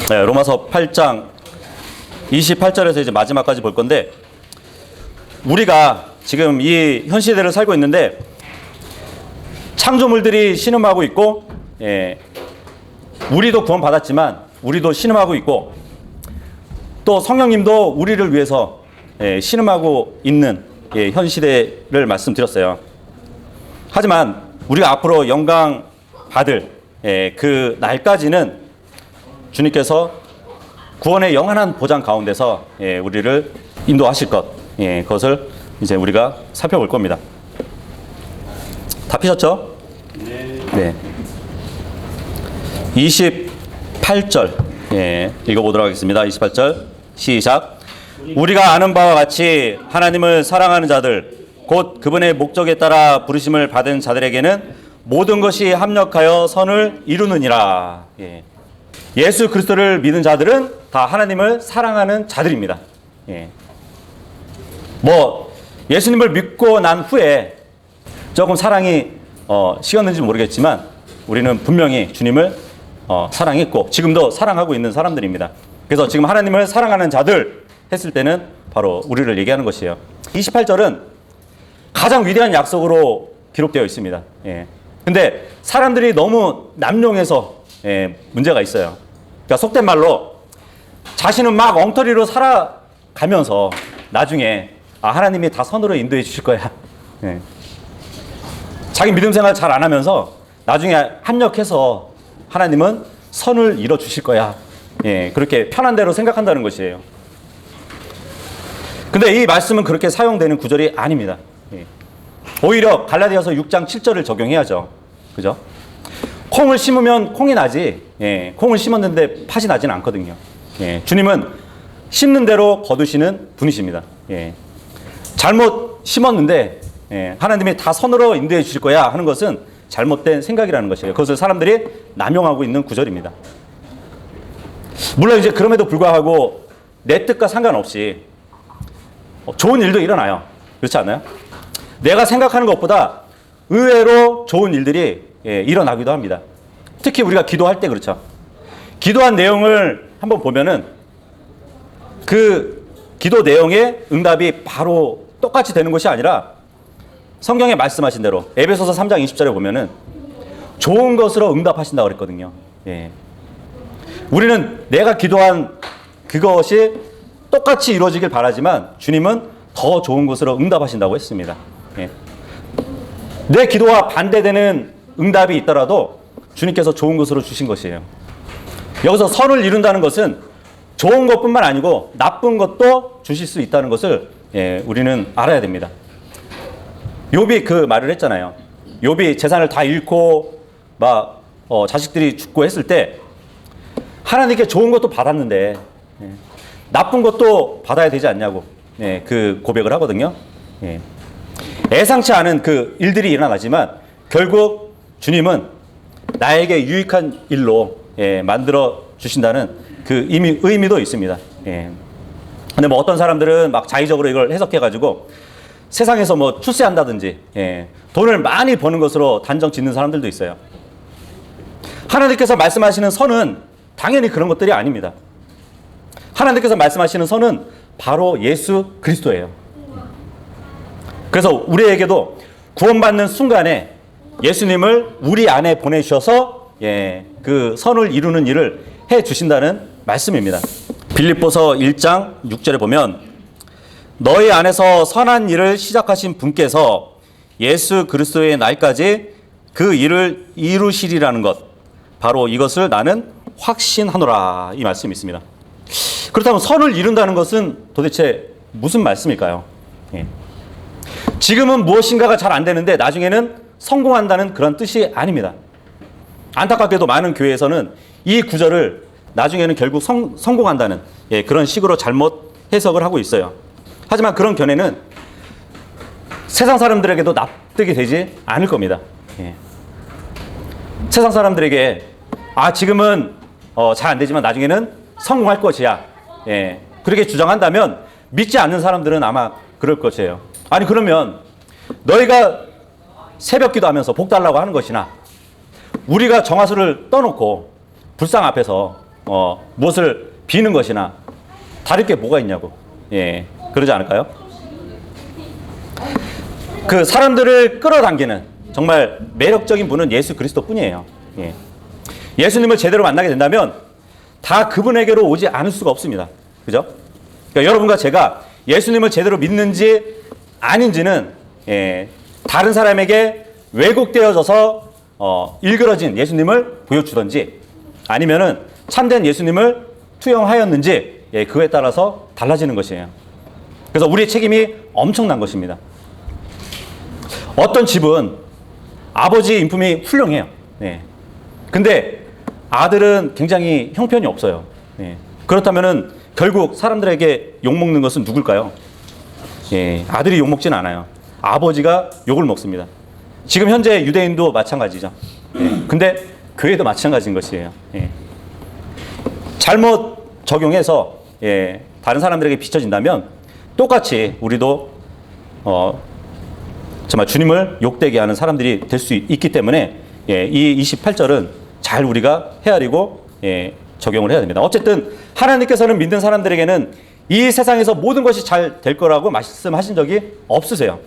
네, 로마서 8장 28절에서 이제 마지막까지 볼 건데, 우리가 지금 이 현 시대를 살고 있는데 창조물들이 신음하고 있고, 우리도 구원받았지만 우리도 신음하고 있고, 또 성령님도 우리를 위해서 신음하고 있는 현 시대를 말씀드렸어요. 하지만 우리가 앞으로 영광 받을 그 날까지는 주님께서 구원의 영원한 보장 가운데서 우리를 인도하실 것, 그것을 이제 우리가 살펴볼 겁니다. 다 피셨죠? 네. 28절 읽어보도록 하겠습니다. 28절 시작. 우리가 아는 바와 같이 하나님을 사랑하는 자들, 곧 그분의 목적에 따라 부르심을 받은 자들에게는 모든 것이 합력하여 선을 이루느니라. 예수 그리스도를 믿는 자들은 다 하나님을 사랑하는 자들입니다. 예수님을 믿고 난 후에 조금 사랑이 식었는지 모르겠지만 우리는 분명히 주님을 사랑했고 지금도 사랑하고 있는 사람들입니다. 그래서 지금 하나님을 사랑하는 자들 했을 때는 바로 우리를 얘기하는 것이에요. 28절은 가장 위대한 약속으로 기록되어 있습니다. 근데 사람들이 너무 남용해서 문제가 있어요. 그러니까 속된 말로 자신은 막 엉터리로 살아가면서 나중에 하나님이 다 선으로 인도해 주실 거야. 자기 믿음 생활 잘 안 하면서 나중에 합력해서 하나님은 선을 이뤄 주실 거야. 그렇게 편한 대로 생각한다는 것이에요. 근데 이 말씀은 그렇게 사용되는 구절이 아닙니다. 오히려 갈라디아서 6장 7절을 적용해야죠. 그죠? 콩을 심으면 콩이 나지, 콩을 심었는데 팥이 나지는 않거든요. 주님은 심는 대로 거두시는 분이십니다. 잘못 심었는데 하나님이 다 선으로 인도해 주실 거야 하는 것은 잘못된 생각이라는 것이에요. 그것을 사람들이 남용하고 있는 구절입니다. 물론 이제 그럼에도 불구하고 내 뜻과 상관없이 좋은 일도 일어나요. 그렇지 않나요? 내가 생각하는 것보다 의외로 좋은 일들이 일어나기도 합니다. 특히 우리가 기도할 때 그렇죠. 기도한 내용을 한번 보면은 그 기도 내용의 응답이 바로 똑같이 되는 것이 아니라 성경에 말씀하신 대로 에베소서 3장 20절에 보면은 좋은 것으로 응답하신다고 그랬거든요. 우리는 내가 기도한 그것이 똑같이 이루어지길 바라지만 주님은 더 좋은 것으로 응답하신다고 했습니다. 내 기도와 반대되는 응답이 있더라도 주님께서 좋은 것으로 주신 것이에요. 여기서 선을 이룬다는 것은 좋은 것뿐만 아니고 나쁜 것도 주실 수 있다는 것을 우리는 알아야 됩니다. 욥이 그 말을 했잖아요. 욥이 재산을 다 잃고 자식들이 죽고 했을 때 하나님께 좋은 것도 받았는데 나쁜 것도 받아야 되지 않냐고 그 고백을 하거든요. 예상치 않은 그 일들이 일어나지만 결국 주님은 나에게 유익한 일로 만들어 주신다는 그 의미도 있습니다. 근데 어떤 사람들은 막 자의적으로 이걸 해석해가지고 세상에서 출세한다든지 돈을 많이 버는 것으로 단정 짓는 사람들도 있어요. 하나님께서 말씀하시는 선은 당연히 그런 것들이 아닙니다. 하나님께서 말씀하시는 선은 바로 예수 그리스도예요. 그래서 우리에게도 구원받는 순간에 예수님을 우리 안에 보내주셔서 그 선을 이루는 일을 해 주신다는 말씀입니다. 빌립보서 1장 6절에 보면 너희 안에서 선한 일을 시작하신 분께서 예수 그리스도의 날까지 그 일을 이루시리라는 것, 바로 이것을 나는 확신하노라, 이 말씀이 있습니다. 그렇다면 선을 이룬다는 것은 도대체 무슨 말씀일까요? 지금은 무엇인가가 잘 안 되는데 나중에는 성공한다는 그런 뜻이 아닙니다. 안타깝게도 많은 교회에서는 이 구절을 나중에는 결국 성공한다는 그런 식으로 잘못 해석을 하고 있어요. 하지만 그런 견해는 세상 사람들에게도 납득이 되지 않을 겁니다. 세상 사람들에게 지금은 잘 안 되지만 나중에는 성공할 것이야, 그렇게 주장한다면 믿지 않는 사람들은 아마 그럴 것이에요. 아니 그러면 너희가 새벽 기도하면서 복 달라고 하는 것이나 우리가 정화수를 떠놓고 불상 앞에서 무엇을 비는 것이나 다를 게 뭐가 있냐고. 예, 그러지 않을까요? 그 사람들을 끌어당기는 정말 매력적인 분은 예수 그리스도뿐이에요. 예. 예수님을 제대로 만나게 된다면 다 그분에게로 오지 않을 수가 없습니다. 그죠? 그러니까 여러분과 제가 예수님을 제대로 믿는지 아닌지는 다른 사람에게 왜곡되어져서 일그러진 예수님을 보여주든지 아니면은 참된 예수님을 투영하였는지 그에 따라서 달라지는 것이에요. 그래서 우리의 책임이 엄청난 것입니다. 어떤 집은 아버지 인품이 훌륭해요. 네. 근데 아들은 굉장히 형편이 없어요. 네. 그렇다면은 결국 사람들에게 욕먹는 것은 누굴까요? 예, 아들이 욕먹진 않아요. 아버지가 욕을 먹습니다. 지금 현재 유대인도 마찬가지죠. 예, 근데 교회도 마찬가지인 것이에요. 예. 잘못 적용해서 다른 사람들에게 비춰진다면 똑같이 우리도 정말 주님을 욕되게 하는 사람들이 될 수 있기 때문에 이 28절은 잘 우리가 헤아리고 적용을 해야 됩니다. 어쨌든 하나님께서는 믿는 사람들에게는 이 세상에서 모든 것이 잘 될 거라고 말씀하신 적이 없으세요.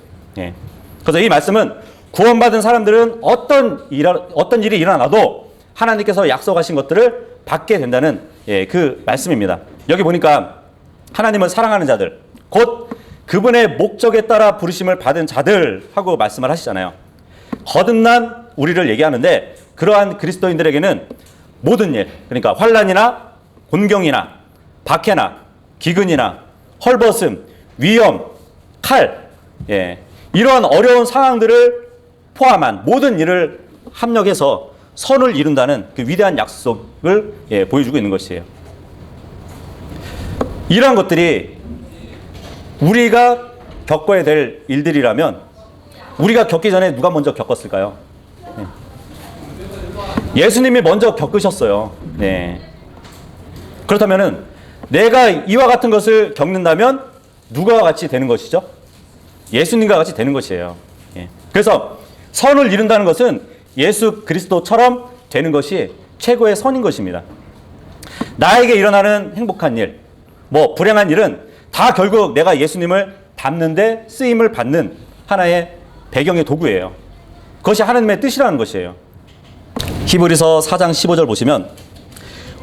그래서 이 말씀은 구원받은 사람들은 어떤 일이 일어나도 하나님께서 약속하신 것들을 받게 된다는 그 말씀입니다. 여기 보니까 하나님을 사랑하는 자들, 곧 그분의 목적에 따라 부르심을 받은 자들 하고 말씀을 하시잖아요. 거듭난 우리를 얘기하는데 그러한 그리스도인들에게는 모든 일, 그러니까 환난이나 곤경이나 박해나 기근이나 헐벗음, 위험, 칼, 이러한 어려운 상황들을 포함한 모든 일을 합력해서 선을 이룬다는 그 위대한 약속을 보여주고 있는 것이에요. 이러한 것들이 우리가 겪어야 될 일들이라면 우리가 겪기 전에 누가 먼저 겪었을까요? 예수님이 먼저 겪으셨어요. 그렇다면은 내가 이와 같은 것을 겪는다면 누구와 같이 되는 것이죠? 예수님과 같이 되는 것이에요. 그래서 선을 이룬다는 것은 예수 그리스도처럼 되는 것이 최고의 선인 것입니다. 나에게 일어나는 행복한 일, 불행한 일은 다 결국 내가 예수님을 닮는데 쓰임을 받는 하나의 배경의 도구예요. 그것이 하나님의 뜻이라는 것이에요. 히브리서 4장 15절 보시면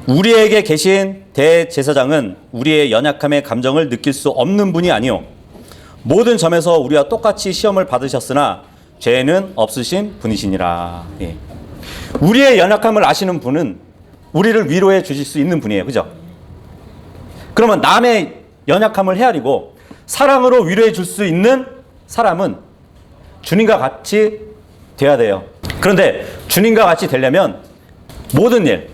우리에게 계신 대제사장은 우리의 연약함의 감정을 느낄 수 없는 분이 아니요 모든 점에서 우리와 똑같이 시험을 받으셨으나 죄는 없으신 분이시니라. 우리의 연약함을 아시는 분은 우리를 위로해 주실 수 있는 분이에요. 그죠? 그러면 남의 연약함을 헤아리고 사랑으로 위로해 줄 수 있는 사람은 주님과 같이 돼야 돼요. 그런데 주님과 같이 되려면 모든 일,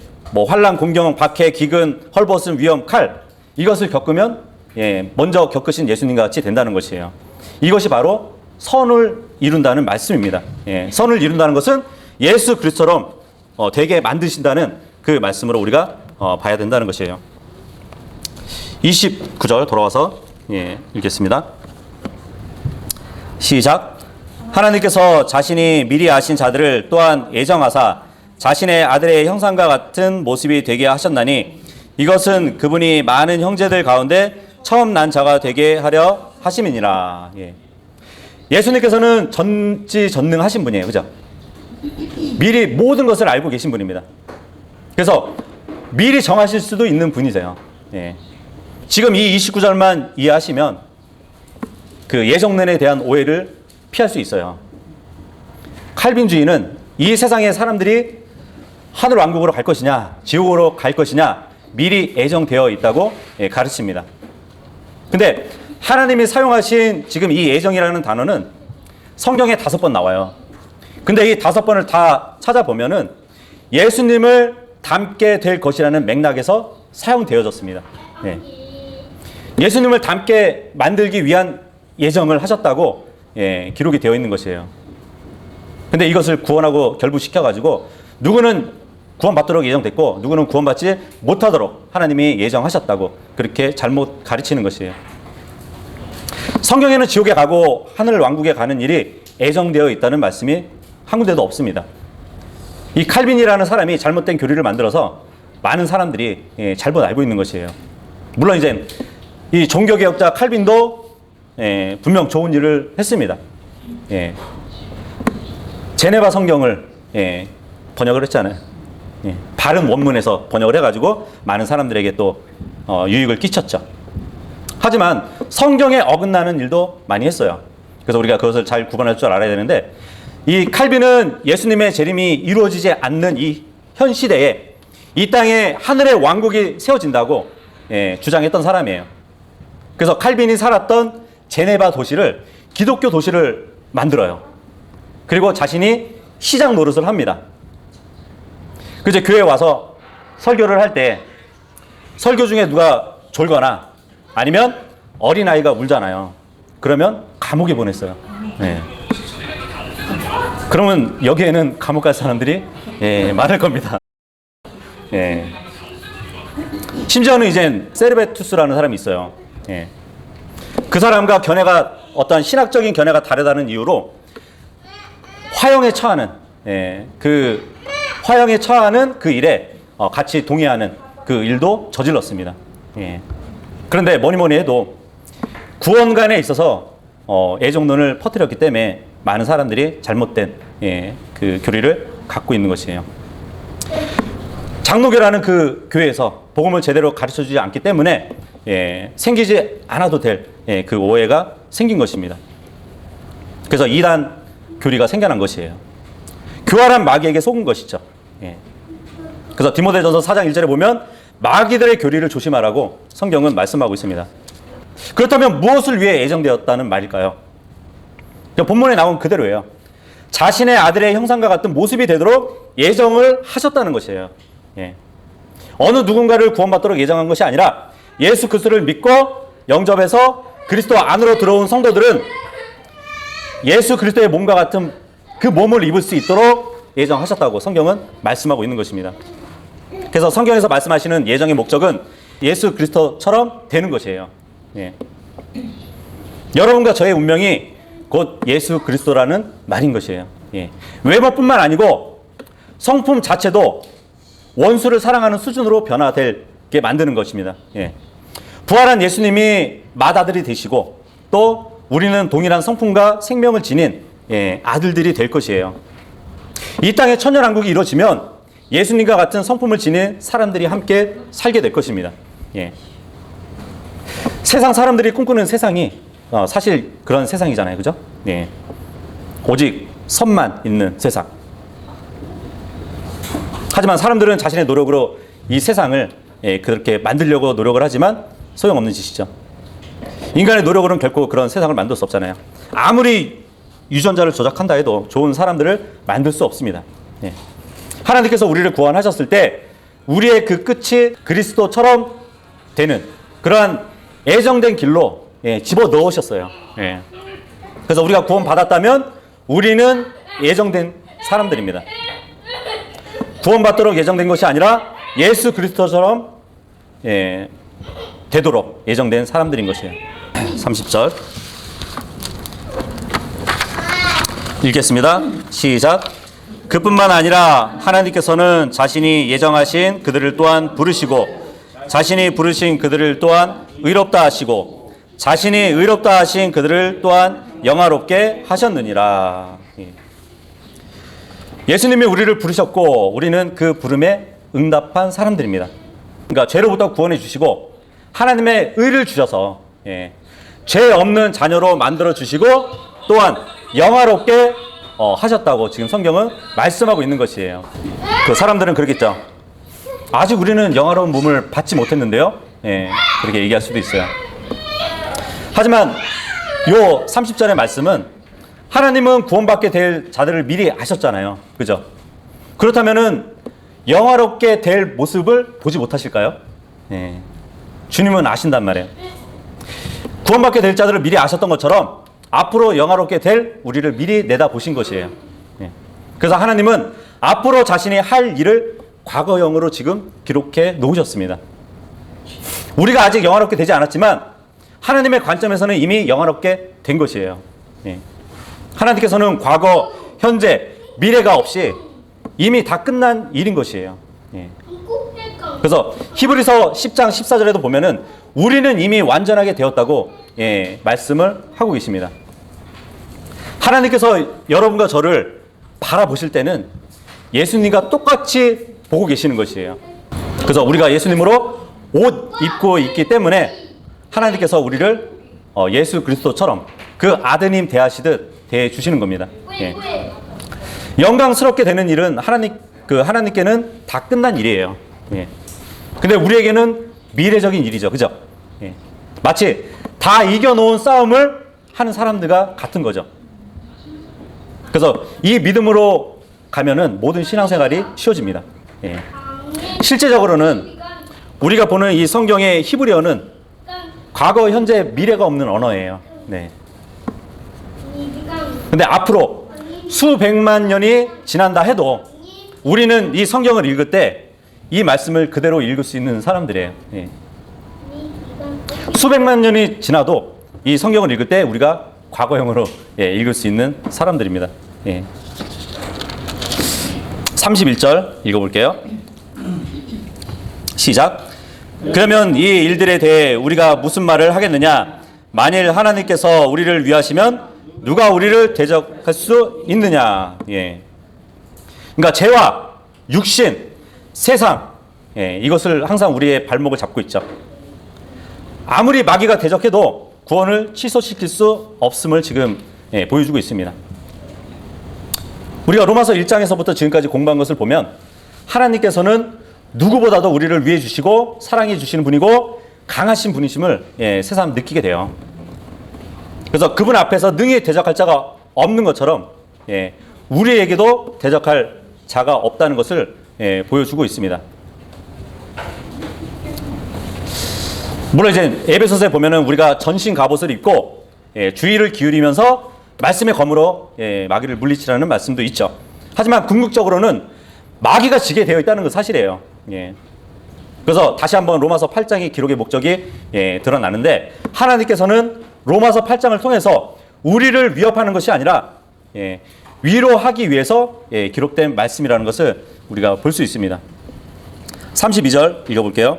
환난, 공경, 박해, 기근, 헐벗음, 위험, 칼 이것을 겪으면 먼저 겪으신 예수님과 같이 된다는 것이에요. 이것이 바로 선을 이룬다는 말씀입니다. 선을 이룬다는 것은 예수 그리스도처럼 되게 만드신다는 그 말씀으로 우리가 봐야 된다는 것이에요. 29절 돌아와서 읽겠습니다. 시작. 하나님께서 자신이 미리 아신 자들을 또한 예정하사 자신의 아들의 형상과 같은 모습이 되게 하셨나니 이것은 그분이 많은 형제들 가운데 처음 난 자가 되게 하려 하심이니라. 예수님께서는 전지전능하신 분이에요. 그죠? 미리 모든 것을 알고 계신 분입니다. 그래서 미리 정하실 수도 있는 분이세요. 지금 이 29절만 이해하시면 그 예정론에 대한 오해를 피할 수 있어요. 칼빈주의는 이 세상의 사람들이 하늘 왕국으로 갈 것이냐 지옥으로 갈 것이냐 미리 예정되어 있다고 가르칩니다. 근데 하나님이 사용하신 지금 이 예정이라는 단어는 성경에 5번 나와요. 근데 이 5번을 다 찾아보면은 예수님을 닮게 될 것이라는 맥락에서 사용되어졌습니다. 예수님을 닮게 만들기 위한 예정을 하셨다고 기록이 되어 있는 것이에요. 근데 이것을 구원하고 결부시켜가지고 누구는 구원받도록 예정됐고 누구는 구원받지 못하도록 하나님이 예정하셨다고 그렇게 잘못 가르치는 것이에요. 성경에는 지옥에 가고 하늘 왕국에 가는 일이 예정되어 있다는 말씀이 한 군데도 없습니다. 이 칼빈이라는 사람이 잘못된 교리를 만들어서 많은 사람들이 잘못 알고 있는 것이에요. 물론 이제 이 종교개혁자 칼빈도 분명 좋은 일을 했습니다. 제네바 성경을 번역을 했잖아요. 바른 원문에서 번역을 해가지고 많은 사람들에게 또 유익을 끼쳤죠. 하지만 성경에 어긋나는 일도 많이 했어요. 그래서 우리가 그것을 잘 구분할 줄 알아야 되는데, 이 칼빈은 예수님의 재림이 이루어지지 않는 이 현 시대에 이 땅에 하늘의 왕국이 세워진다고 주장했던 사람이에요. 그래서 칼빈이 살았던 제네바 도시를 기독교 도시를 만들어요. 그리고 자신이 시장 노릇을 합니다. 그래서 교회에 와서 설교를 할 때 설교 중에 누가 졸거나 아니면 어린아이가 울잖아요. 그러면 감옥에 보냈어요. 그러면 여기에는 감옥 갈 사람들이 많을 겁니다. 심지어는 이제 세르베투스라는 사람이 있어요. 그 사람과 견해가 어떤 신학적인 견해가 다르다는 이유로 화형에 처하는 그 일에 같이 동의하는 그 일도 저질렀습니다. 그런데 뭐니 해도 구원관에 있어서 애정론을 퍼뜨렸기 때문에 많은 사람들이 잘못된 그 교리를 갖고 있는 것이에요. 장로교라는 그 교회에서 복음을 제대로 가르쳐주지 않기 때문에 생기지 않아도 될 그 오해가 생긴 것입니다. 그래서 이단 교리가 생겨난 것이에요. 교활한 마귀에게 속은 것이죠. 그래서 디모데전서 4장 1절에 보면 마귀들의 교리를 조심하라고 성경은 말씀하고 있습니다. 그렇다면 무엇을 위해 예정되었다는 말일까요? 본문에 나온 그대로예요. 자신의 아들의 형상과 같은 모습이 되도록 예정을 하셨다는 것이에요. 어느 누군가를 구원받도록 예정한 것이 아니라 예수 그리스도를 믿고 영접해서 그리스도 안으로 들어온 성도들은 예수 그리스도의 몸과 같은 그 몸을 입을 수 있도록 예정하셨다고 성경은 말씀하고 있는 것입니다. 그래서 성경에서 말씀하시는 예정의 목적은 예수 그리스도처럼 되는 것이에요. 여러분과 저의 운명이 곧 예수 그리스도라는 말인 것이에요. 외모뿐만 아니고 성품 자체도 원수를 사랑하는 수준으로 변화되게 만드는 것입니다. 부활한 예수님이 맏아들이 되시고 또 우리는 동일한 성품과 생명을 지닌 아들들이 될 것이에요. 이 땅의 천년왕국이 이루어지면 예수님과 같은 성품을 지닌 사람들이 함께 살게 될 것입니다. 세상 사람들이 꿈꾸는 세상이 사실 그런 세상이잖아요. 그죠? 오직 선만 있는 세상. 하지만 사람들은 자신의 노력으로 이 세상을 그렇게 만들려고 노력을 하지만 소용없는 짓이죠. 인간의 노력으로는 결코 그런 세상을 만들 수 없잖아요. 아무리 유전자를 조작한다 해도 좋은 사람들을 만들 수 없습니다. 하나님께서 우리를 구원하셨을 때 우리의 그 끝이 그리스도처럼 되는 그러한 예정된 길로 집어넣으셨어요. 그래서 우리가 구원받았다면 우리는 예정된 사람들입니다. 구원받도록 예정된 것이 아니라 예수 그리스도처럼 되도록 예정된 사람들인 것이에요. 30절 읽겠습니다. 시작. 그뿐만 아니라 하나님께서는 자신이 예정하신 그들을 또한 부르시고 자신이 부르신 그들을 또한 의롭다 하시고 자신이 의롭다 하신 그들을 또한 영화롭게 하셨느니라. 예수님이 우리를 부르셨고 우리는 그 부름에 응답한 사람들입니다. 그러니까 죄로부터 구원해 주시고 하나님의 의를 주셔서 죄 없는 자녀로 만들어 주시고 또한 영화롭게 하셨다고 지금 성경은 말씀하고 있는 것이에요. 그 사람들은 그러겠죠. 아직 우리는 영화로운 몸을 받지 못했는데요. 그렇게 얘기할 수도 있어요. 하지만 요 30절의 말씀은 하나님은 구원받게 될 자들을 미리 아셨잖아요. 그죠? 그렇다면은 영화롭게 될 모습을 보지 못하실까요? 주님은 아신단 말이에요. 구원받게 될 자들을 미리 아셨던 것처럼 앞으로 영화롭게 될 우리를 미리 내다보신 것이에요. 그래서 하나님은 앞으로 자신이 할 일을 과거형으로 지금 기록해 놓으셨습니다. 우리가 아직 영화롭게 되지 않았지만 하나님의 관점에서는 이미 영화롭게 된 것이에요. 하나님께서는 과거, 현재, 미래가 없이 이미 다 끝난 일인 것이에요. 그래서 히브리서 10장 14절에도 보면은 우리는 이미 완전하게 되었다고 말씀을 하고 계십니다. 하나님께서 여러분과 저를 바라보실 때는 예수님과 똑같이 보고 계시는 것이에요. 그래서 우리가 예수님으로 옷 입고 있기 때문에 하나님께서 우리를 예수 그리스도처럼 그 아드님 대하시듯 대해주시는 겁니다. 영광스럽게 되는 일은 하나님께는 다 끝난 일이에요. 근데 우리에게는 미래적인 일이죠. 그죠? 마치 다 이겨놓은 싸움을 하는 사람들과 같은 거죠. 그래서 이 믿음으로 가면은 모든 신앙생활이 쉬워집니다. 실제적으로는 우리가 보는 이 성경의 히브리어는 과거, 현재, 미래가 없는 언어예요. 근데 앞으로 수백만 년이 지난다 해도 우리는 이 성경을 읽을 때 이 말씀을 그대로 읽을 수 있는 사람들이에요. 수백만 년이 지나도 이 성경을 읽을 때 우리가 과거형으로 읽을 수 있는 사람들입니다. 31절 읽어볼게요. 시작. 그러면 이 일들에 대해 우리가 무슨 말을 하겠느냐? 만일 하나님께서 우리를 위하시면 누가 우리를 대적할 수 있느냐? 그러니까 죄와 육신, 세상, 이것을 항상 우리의 발목을 잡고 있죠. 아무리 마귀가 대적해도 구원을 취소시킬 수 없음을 지금 보여주고 있습니다. 우리가 로마서 1장에서부터 지금까지 공부한 것을 보면 하나님께서는 누구보다도 우리를 위해 주시고 사랑해 주시는 분이고 강하신 분이심을 새삼 느끼게 돼요. 그래서 그분 앞에서 능히 대적할 자가 없는 것처럼 우리에게도 대적할 자가 없다는 것을 보여주고 있습니다. 물론 이제 에베소서에 보면은 우리가 전신 갑옷을 입고 주의를 기울이면서 말씀의 검으로 마귀를 물리치라는 말씀도 있죠. 하지만 궁극적으로는 마귀가 지게 되어 있다는 건 사실이에요. 그래서 다시 한번 로마서 8장의 기록의 목적이 드러나는데 하나님께서는 로마서 8장을 통해서 우리를 위협하는 것이 아니라 위로하기 위해서 기록된 말씀이라는 것을 우리가 볼 수 있습니다. 32절 읽어볼게요.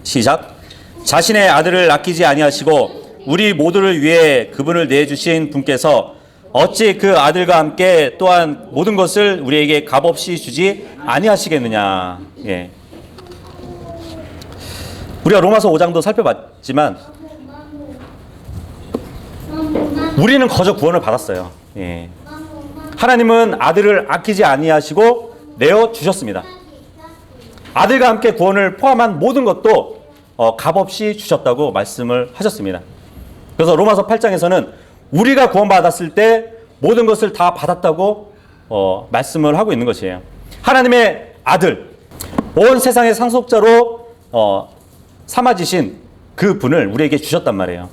시작. 자신의 아들을 아끼지 아니하시고 우리 모두를 위해 그분을 내주신 분께서 어찌 그 아들과 함께 또한 모든 것을 우리에게 값없이 주지 아니하시겠느냐. 우리가 로마서 5장도 살펴봤지만 우리는 거저 구원을 받았어요. 하나님은 아들을 아끼지 아니하시고 내어 주셨습니다. 아들과 함께 구원을 포함한 모든 것도 값없이 주셨다고 말씀을 하셨습니다. 그래서 로마서 8장에서는 우리가 구원받았을 때 모든 것을 다 받았다고 말씀을 하고 있는 것이에요. 하나님의 아들, 온 세상의 상속자로 삼아지신 그 분을 우리에게 주셨단 말이에요.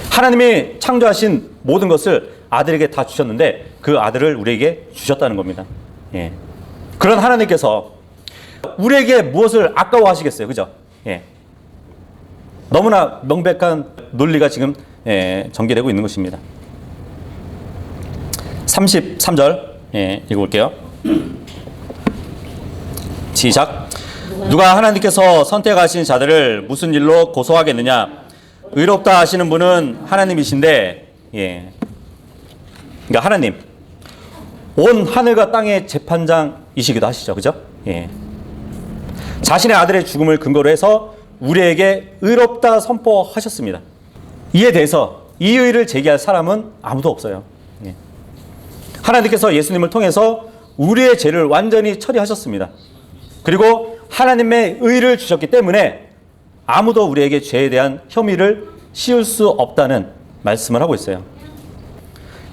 하나님이 창조하신 모든 것을 아들에게 다 주셨는데 그 아들을 우리에게 주셨다는 겁니다. 그런 하나님께서 우리에게 무엇을 아까워하시겠어요? 그죠? 너무나 명백한 논리가 지금 전개되고 있는 것입니다. 33절 읽어볼게요. 시작. 누가 하나님께서 선택하신 자들을 무슨 일로 고소하겠느냐? 의롭다 하시는 분은 하나님이신데, 그러니까 하나님, 온 하늘과 땅의 재판장이시기도 하시죠. 그죠? 자신의 아들의 죽음을 근거로 해서 우리에게 의롭다 선포하셨습니다. 이에 대해서 이의를 제기할 사람은 아무도 없어요. 하나님께서 예수님을 통해서 우리의 죄를 완전히 처리하셨습니다. 그리고 하나님의 의를 주셨기 때문에 아무도 우리에게 죄에 대한 혐의를 씌울 수 없다는 말씀을 하고 있어요.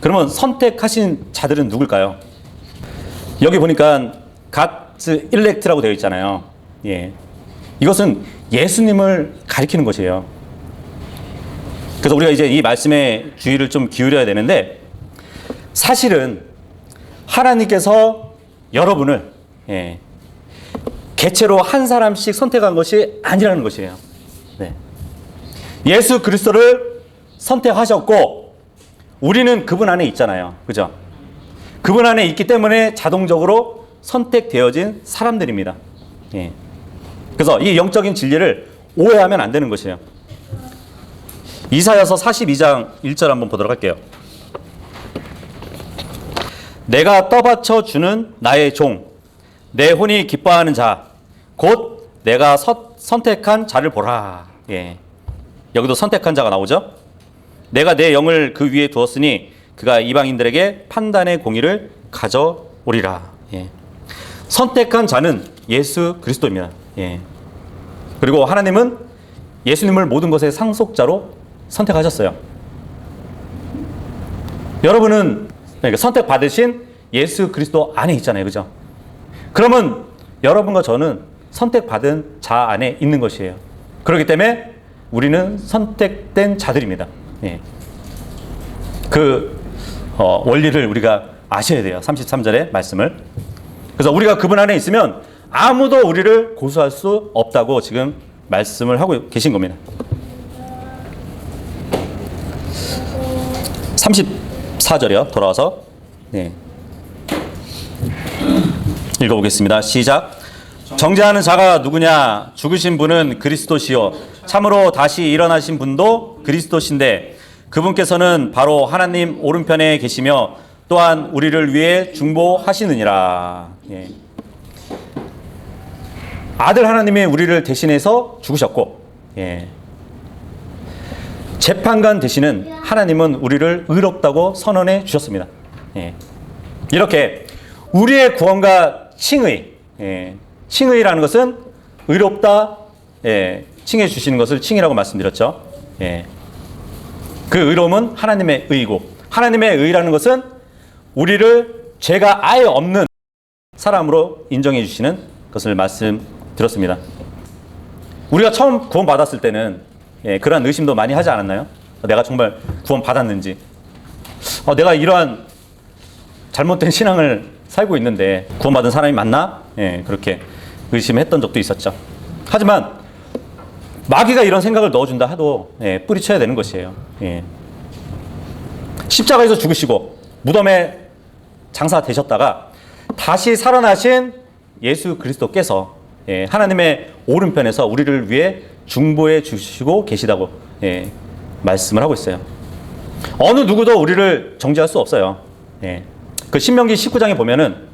그러면 선택하신 자들은 누굴까요? 여기 보니까 God's elect라고 되어 있잖아요. 이것은 예수님을 가리키는 것이에요. 그래서 우리가 이제 이 말씀에 주의를 좀 기울여야 되는데, 사실은 하나님께서 여러분을 개체로 한 사람씩 선택한 것이 아니라는 것이에요. 예수 그리스도를 선택하셨고 우리는 그분 안에 있잖아요. 그죠? 그분 안에 있기 때문에 자동적으로 선택되어진 사람들입니다. 예. 그래서 이 영적인 진리를 오해하면 안 되는 것이에요. 이사야서 42장 1절 한번 보도록 할게요. 내가 떠받쳐 주는 나의 종, 내 혼이 기뻐하는 자, 곧 내가 선택한 자를 보라. 예. 여기도 선택한 자가 나오죠. 내가 내 영을 그 위에 두었으니 그가 이방인들에게 판단의 공의를 가져오리라. 예. 선택한 자는 예수 그리스도입니다. 예. 그리고 하나님은 예수님을 모든 것의 상속자로 선택하셨어요. 여러분은 선택받으신 예수 그리스도 안에 있잖아요. 그죠? 그러면 여러분과 저는 선택받은 자 안에 있는 것이에요. 그렇기 때문에 우리는 선택된 자들입니다. 예. 원리를 우리가 아셔야 돼요. 33절의 말씀을. 그래서 우리가 그분 안에 있으면 아무도 우리를 고소할 수 없다고 지금 말씀을 하고 계신 겁니다. 34절이요. 돌아와서 네. 읽어보겠습니다. 시작. 정죄하는 자가 누구냐? 죽으신 분은 그리스도시요 참으로 다시 일어나신 분도 그리스도신데 그분께서는 바로 하나님 오른편에 계시며 또한 우리를 위해 중보하시느니라. 예. 아들 하나님이 우리를 대신해서 죽으셨고, 예. 재판관 되시는 하나님은 우리를 의롭다고 선언해 주셨습니다. 예. 이렇게 우리의 구원과 칭의, 예. 칭의라는 것은 의롭다, 예. 칭해 주시는 것을 칭이라고 말씀드렸죠. 예. 그 의로움은 하나님의 의이고, 하나님의 의라는 것은 우리를 죄가 아예 없는 사람으로 인정해 주시는 것을 말씀드렸습니다. 우리가 처음 구원 받았을 때는 그러한 의심도 많이 하지 않았나요? 내가 정말 구원 받았는지, 내가 이러한 잘못된 신앙을 살고 있는데 구원 받은 사람이 맞나? 그렇게 의심했던 적도 있었죠. 하지만 마귀가 이런 생각을 넣어준다 해도 뿌리쳐야 되는 것이에요. 십자가에서 죽으시고 무덤에 장사되셨다가 다시 살아나신 예수 그리스도께서 하나님의 오른편에서 우리를 위해 중보해 주시고 계시다고 말씀을 하고 있어요. 어느 누구도 우리를 정죄할 수 없어요. 그 신명기 19장에 보면은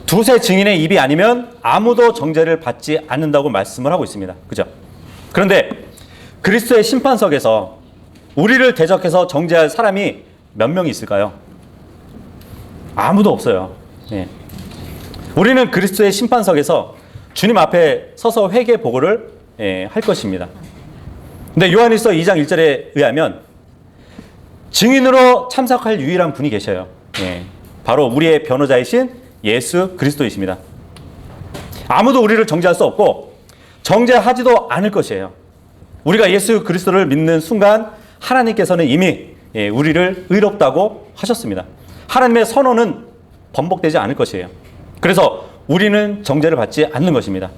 두세 증인의 입이 아니면 아무도 정죄를 받지 않는다고 말씀을 하고 있습니다. 그죠? 그런데 그리스도의 심판석에서 우리를 대적해서 정죄할 사람이 몇 명이 있을까요? 아무도 없어요. 우리는 그리스도의 심판석에서 주님 앞에 서서 회개 보고를 할 것입니다. 근데 요한일서 2장 1절에 의하면 증인으로 참석할 유일한 분이 계셔요. 바로 우리의 변호자이신 예수 그리스도이십니다. 아무도 우리를 정죄할 수 없고 정죄하지도 않을 것이에요. 우리가 예수 그리스도를 믿는 순간 하나님께서는 이미 우리를 의롭다고 하셨습니다. 하나님의 선언은 번복되지 않을 것이에요. 그래서 우리는 정죄를 받지 않는 것입니다.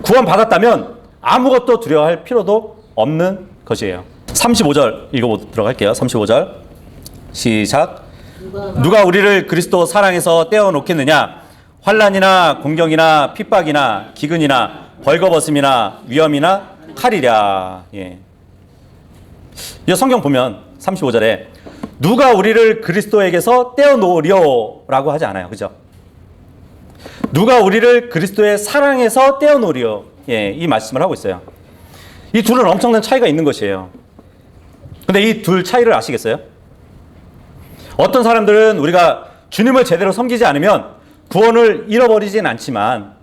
구원받았다면 아무것도 두려워할 필요도 없는 것이에요. 35절 읽어보도록 할게요. 35절 시작. 누가 우리를 그리스도 사랑에서 떼어놓겠느냐? 환난이나 공경이나 핍박이나 기근이나 벌거벗음이나 위험이나 칼이랴. 이 성경 보면 35절에 누가 우리를 그리스도에게서 떼어놓으려라고 하지 않아요. 그죠? 누가 우리를 그리스도의 사랑에서 떼어놓으려. 이 말씀을 하고 있어요. 이 둘은 엄청난 차이가 있는 것이에요. 근데 이 둘 차이를 아시겠어요? 어떤 사람들은 우리가 주님을 제대로 섬기지 않으면 구원을 잃어버리진 않지만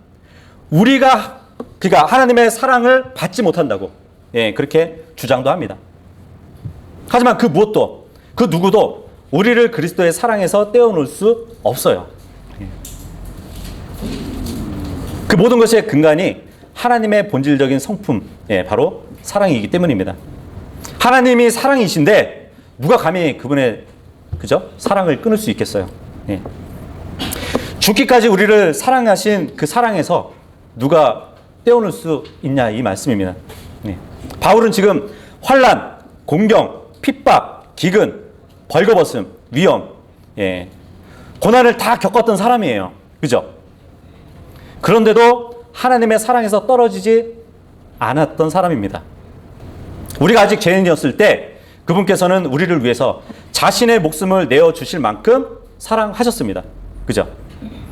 우리가 그러니까 하나님의 사랑을 받지 못한다고 그렇게 주장도 합니다. 하지만 그 무엇도 그 누구도 우리를 그리스도의 사랑에서 떼어놓을 수 없어요. 그 모든 것의 근간이 하나님의 본질적인 성품, 바로 사랑이기 때문입니다. 하나님이 사랑이신데 누가 감히 그분의 그죠? 사랑을 끊을 수 있겠어요. 죽기까지 우리를 사랑하신 그 사랑에서 누가 떼어놓을 수 있냐 이 말씀입니다. 바울은 지금 환난, 공경, 핍박, 기근, 벌거벗음, 위험, 고난을 다 겪었던 사람이에요. 그죠? 그런데도 하나님의 사랑에서 떨어지지 않았던 사람입니다. 우리가 아직 죄인이었을 때 그분께서는 우리를 위해서 자신의 목숨을 내어주실 만큼 사랑하셨습니다. 그죠?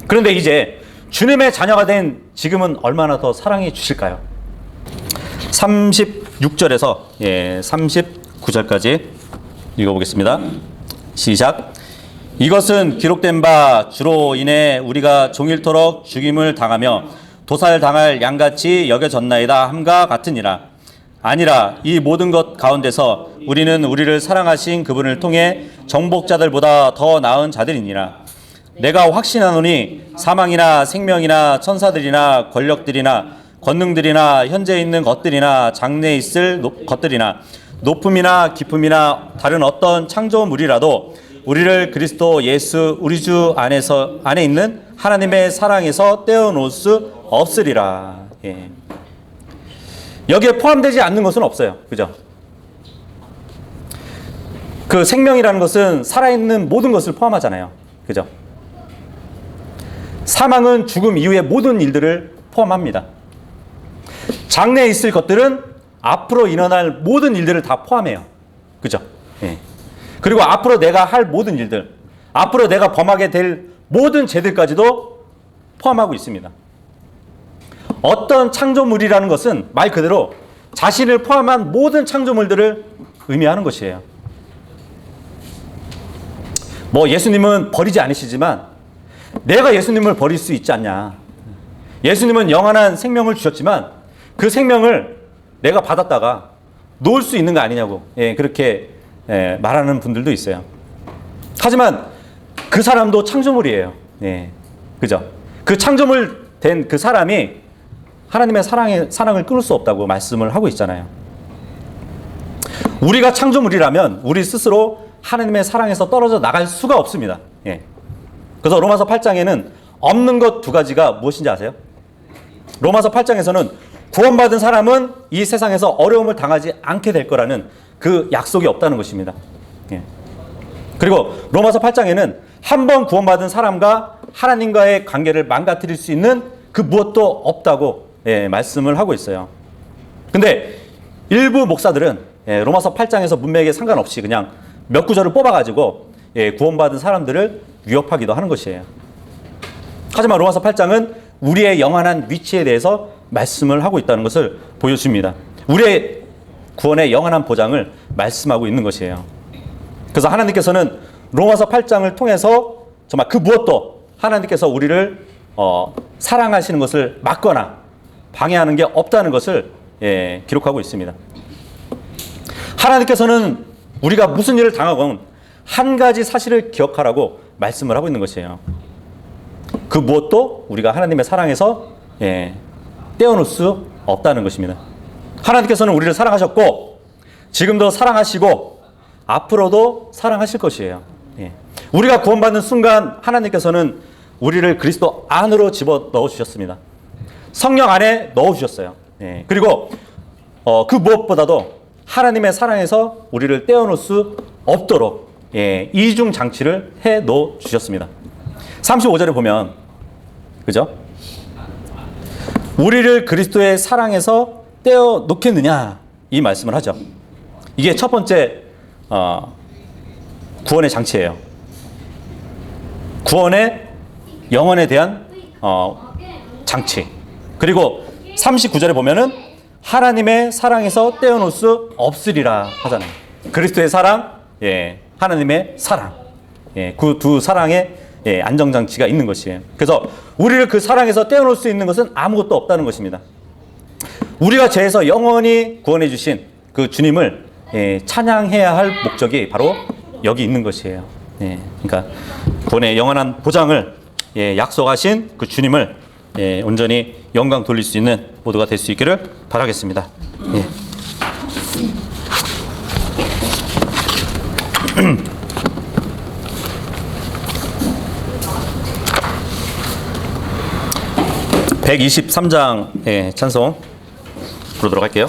그런데 이제 주님의 자녀가 된 지금은 얼마나 더 사랑해 주실까요? 36절에서 39절까지 읽어보겠습니다. 시작. 이것은 기록된 바 주로 인해 우리가 종일토록 죽임을 당하며 도살당할 양같이 여겨졌나이다 함과 같으니라. 아니라 이 모든 것 가운데서 우리는 우리를 사랑하신 그분을 통해 정복자들보다 더 나은 자들이니라. 내가 확신하노니 사망이나 생명이나 천사들이나 권력들이나 권능들이나 현재 있는 것들이나 장래에 있을 것들이나 높음이나 깊음이나 다른 어떤 창조물이라도 우리를 그리스도 예수 우리 주 안에 있는 하나님의 사랑에서 떼어놓을 수 없으리라. 예. 여기에 포함되지 않는 것은 없어요. 그죠? 그 생명이라는 것은 살아있는 모든 것을 포함하잖아요. 그죠? 사망은 죽음 이후의 모든 일들을 포함합니다. 장래에 있을 것들은 앞으로 일어날 모든 일들을 다 포함해요. 그죠? 예. 그리고 앞으로 내가 할 모든 일들, 앞으로 내가 범하게 될 모든 죄들까지도 포함하고 있습니다. 어떤 창조물이라는 것은 말 그대로 자신을 포함한 모든 창조물들을 의미하는 것이에요. 뭐 예수님은 버리지 않으시지만 내가 예수님을 버릴 수 있지 않냐. 예수님은 영원한 생명을 주셨지만 그 생명을 내가 받았다가 놓을 수 있는 거 아니냐고 그렇게 말하는 분들도 있어요. 하지만 그 사람도 창조물이에요. 그죠? 그 창조물 된 그 사람이 하나님의 사랑을 끊을 수 없다고 말씀을 하고 있잖아요. 우리가 창조물이라면 우리 스스로 하나님의 사랑에서 떨어져 나갈 수가 없습니다. 그래서 로마서 8장에는 없는 것 두 가지가 무엇인지 아세요? 로마서 8장에서는 구원받은 사람은 이 세상에서 어려움을 당하지 않게 될 거라는 그 약속이 없다는 것입니다. 그리고 로마서 8장에는 한 번 구원받은 사람과 하나님과의 관계를 망가뜨릴 수 있는 그 무엇도 없다고 말씀을 하고 있어요. 근데 일부 목사들은 로마서 8장에서 문맥에 상관없이 그냥 몇 구절을 뽑아가지고 구원받은 사람들을 위협하기도 하는 것이에요. 하지만 로마서 8장은 우리의 영원한 위치에 대해서 말씀을 하고 있다는 것을 보여줍니다. 우리의 구원의 영원한 보장을 말씀하고 있는 것이에요. 그래서 하나님께서는 로마서 8장을 통해서 정말 그 무엇도 하나님께서 우리를 사랑하시는 것을 막거나 방해하는 게 없다는 것을 기록하고 있습니다. 하나님께서는 우리가 무슨 일을 당하건 한 가지 사실을 기억하라고 말씀을 하고 있는 것이에요. 그 무엇도 우리가 하나님의 사랑에서 떼어놓을 수 없다는 것입니다. 하나님께서는 우리를 사랑하셨고 지금도 사랑하시고 앞으로도 사랑하실 것이에요. 우리가 구원받는 순간 하나님께서는 우리를 그리스도 안으로 집어넣어 주셨습니다. 성령 안에 넣어주셨어요. 그리고 그 무엇보다도 하나님의 사랑에서 우리를 떼어놓을 수 없도록 이중 장치를 해 놓어 주셨습니다. 35절에 보면 그죠? 우리를 그리스도의 사랑에서 떼어놓겠느냐 이 말씀을 하죠. 이게 첫 번째 구원의 장치예요. 구원의 영혼에 대한 장치. 그리고 39절에 보면은 하나님의 사랑에서 떼어놓을 수 없으리라 하잖아요. 그리스도의 사랑, 하나님의 사랑. 그 두 사랑의 안정장치가 있는 것이에요. 그래서 우리를 그 사랑에서 떼어놓을 수 있는 것은 아무것도 없다는 것입니다. 우리가 죄에서 영원히 구원해 주신 그 주님을 찬양해야 할 목적이 바로 여기 있는 것이에요. 그러니까 구원의 영원한 보장을 약속하신 그 주님을 온전히 영광 돌릴 수 있는 모두가 될 수 있기를 바라겠습니다. 123장의 찬송 부르도록 할게요.